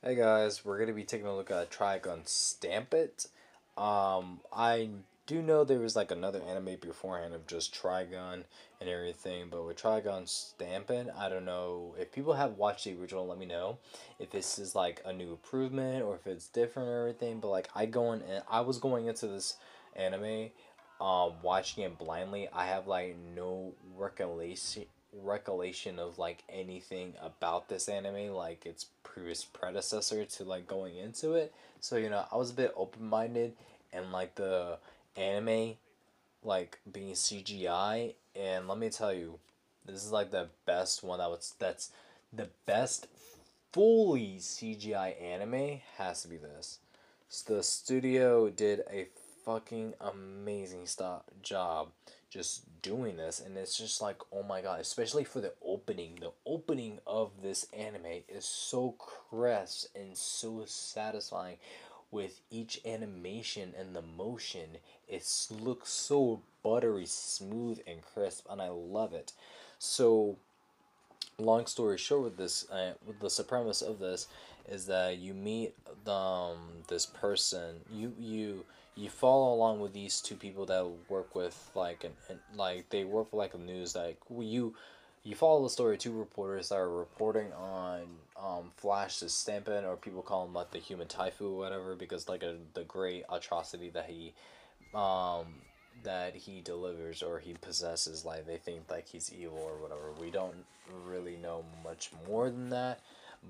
Hey guys, we're gonna be taking a look at Trigun Stampede. I do know there was like another anime beforehand of just Trigun and everything, but with Trigun Stampede, I don't know if people have watched the original. Let me know if this is like a new improvement or if it's different or everything. But like I was going into this anime, watching it blindly. I have like no recollection of like anything about this anime, like its previous predecessor, to like going into it. So I was a bit open minded, and like the anime like being CGI, and let me tell you, this is like the best one that's the best fully CGI anime has to be this. So the studio did a fucking amazing job just doing this, and it's just like, oh my god, especially for the opening. The opening of this anime is so crisp and so satisfying with each animation and the motion. It looks so buttery smooth and crisp, and I love it. So long story short, with this, with the premise of this is that you meet this person. You follow along with these two people that work with like like they work for like a news, like you follow the story of two reporters that are reporting on Flash's Stampin', or people call him like the human typhoon or whatever, because like the great atrocity um that he delivers or he possesses, like they think like he's evil or whatever. We don't really know much more than that,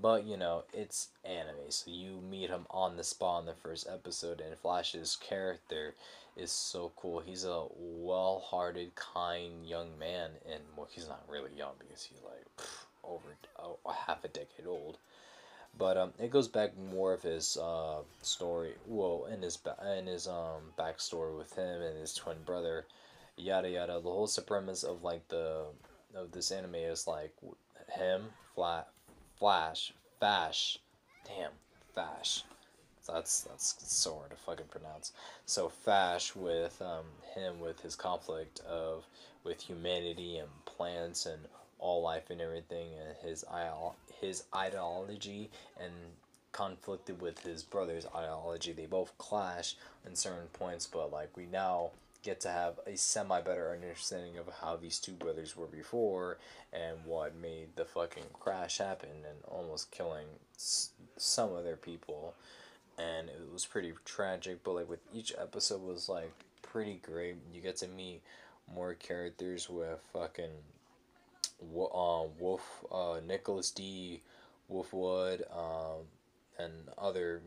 but it's anime, so you meet him on the spot in the first episode, and Flash's character is so cool. He's a well-hearted, kind young man, and well, he's not really young because he's like over a half a decade old. But it goes back more of his story. Well, in his backstory with him and his twin brother, yada yada. The whole premise of like the of this anime is like him, Flash, Fash, damn, Fash. That's so hard to fucking pronounce. So Fash with him with his conflict of with humanity and plants and all life and everything, and his ideology, and conflicted with his brother's ideology. They both clash in certain points, but like we now get to have a semi better understanding of how these two brothers were before and what made the fucking crash happen and almost killing some of their people. And it was pretty tragic, but like with each episode was like pretty great. You get to meet more characters with fucking Wolf, Nicholas D. Wolfwood, and other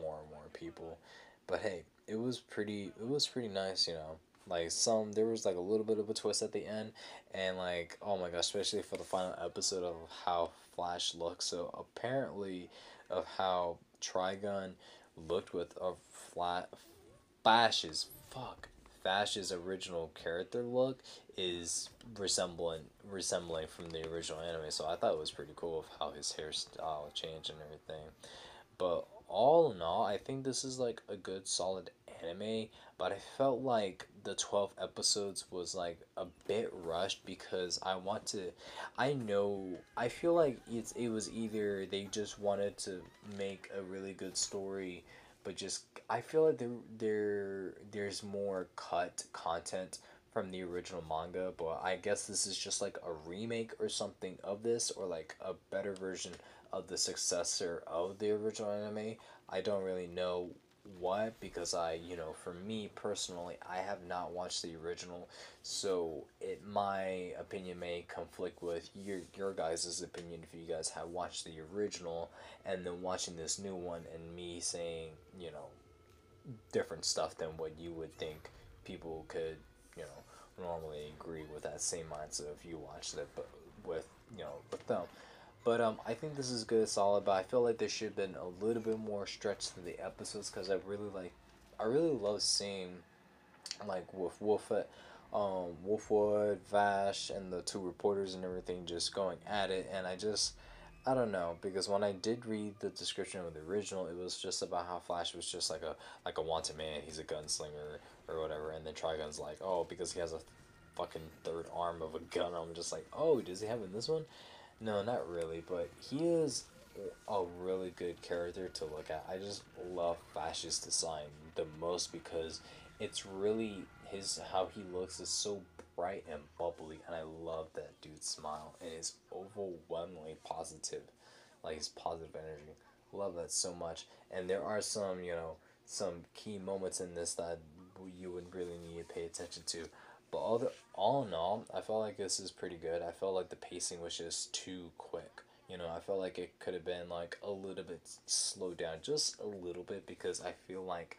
more and more people. But hey, it was pretty nice. Like there was like a little bit of a twist at the end, and like, oh my gosh, especially for the final episode of how Flash looks. So apparently, of how Trigun looked with a flat Flash's fuck Flash's original character look is resembling from the original anime. So I thought it was pretty cool of how his hairstyle changed and everything. But all in all, I think this is like a good solid anime, but I felt like the 12 episodes was like a bit rushed because I feel like it was either they just wanted to make a really good story, but just I feel like there's more cut content from the original manga, but I guess this is just like a remake or something of this, or like a better version of the successor of the original anime. I don't really know what, because for me personally, I have not watched the original, so my opinion may conflict with your guys' opinion if you guys have watched the original and then watching this new one, and me saying different stuff than what you would think people could normally agree with that same mindset if you watched it, but with with them. But I think this is good, solid. But I feel like there should have been a little bit more stretch to the episodes, because I really love seeing like with Wolfwood, Vash, and the two reporters and everything just going at it, and I don't know, because when I did read the description of the original, it was just about how Flash was just like a wanted man. He's a gunslinger or whatever, and then Trigun's like, oh, because he has a fucking third arm of a gun. I'm just like, oh, does he have in this one? No, not really, but he is. a really good character to look at. I just love Flash's design the most because it's really his how he looks is so bright and bubbly, and I love that dude's smile and his overwhelmingly positive, like his positive energy. Love that so much. And there are some, some key moments in this that you would really need to pay attention to. But all in all, I felt like this is pretty good. I felt like the pacing was just too quick. I felt like it could have been like a little bit slowed down, just a little bit, because I feel like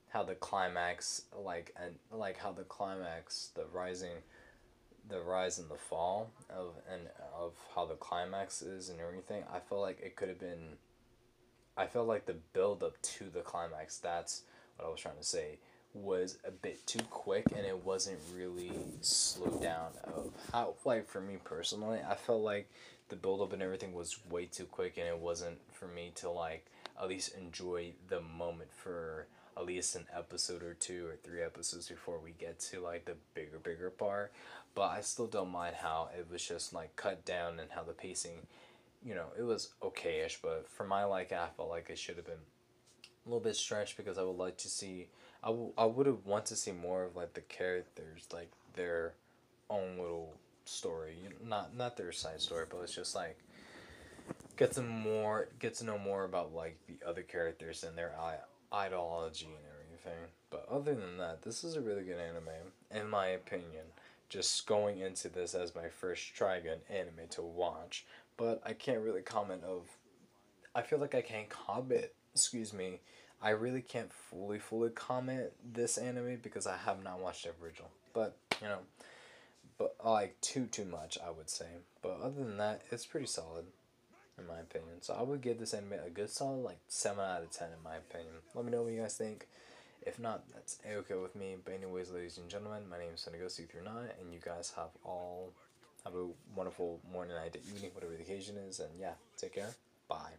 how the climax, how the climax, the rise and the fall of how the climax is and everything. I felt like it could have been. I felt like the build up to the climax. That's what I was trying to say. Was a bit too quick, and it wasn't really slowed down. Of how, like, for me personally, I felt like the build up and everything was way too quick, and it wasn't for me to like at least enjoy the moment for at least an episode or two or three episodes before we get to like the bigger part. But I still don't mind how it was just like cut down and how the pacing, it was okay-ish. But for my liking, I felt like it should have been a little bit stretched, because I would like to see. I would have want to see more of like the characters, like their own little story. Not their side story, but it's just like get to know more about like the other characters and their ideology and everything. But other than that, this is a really good anime, in my opinion. Just going into this as my first Trigun anime to watch, but I can't really comment of. I feel like I can't comment. Excuse me. I really can't fully comment this anime because I have not watched the original. But but like too much, I would say. But other than that, it's pretty solid in my opinion. So I would give this anime a good solid like 7 out of 10 in my opinion. Let me know what you guys think. If not, that's a-okay with me. But anyways, ladies and gentlemen, my name is Senegal639, and you guys have a wonderful morning, night, evening, whatever the occasion is. And yeah, take care. Bye.